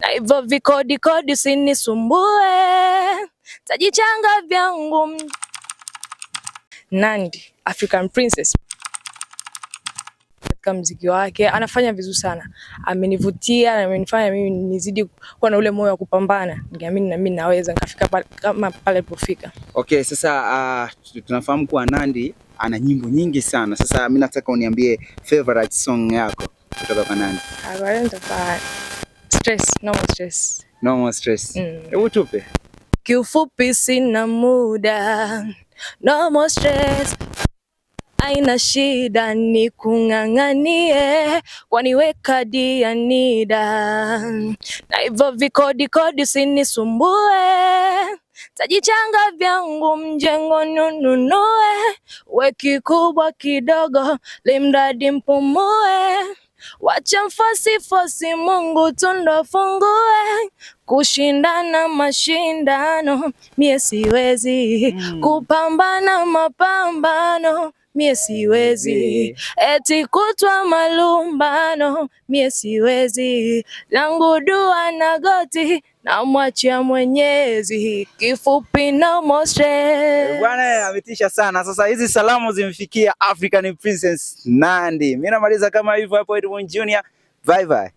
na hivyo vikodi kodi usinisumbue, tajichanga vyangu. Nandy, African Princess. Katika muziki wake anafanya vizuri sana, amenivutia na amenifanya mimi nizidi kuwa na ule moyo wa kupambana, nikiamini na mimi naweza nikafika pale kama pale alipofika. Okay, sasa tunafahamu kuwa Nandy ana nyimbo nyingi sana. Sasa mimi nataka uniambie favorite song yako kutoka kwa Nandy. No more stress. No more stress. Hebu tupe. Kiufupi sina muda, no more stress. Aina shida ni kung'ang'anie, waniweka dia nida, na hivyo vikodi kodi usinisumbue, tajichanga vyangu mjengo nununue, weki kubwa kidogo limradi mpumue, wacha fosi Mungu tundo fungue, kushindana mashindano mie siwezi, kupambana mapambano mie siwezi, eti kutwa malumbano mie siwezi, langu dua na goti na mwachia Mwenyezi, kifupi no more stress. Bwana ametisha sana. Sasa hizi salamu zimfikia African Princess Nandy. Mimi namaliza kama hivyo hapo, Edmond Junior. Bye bye.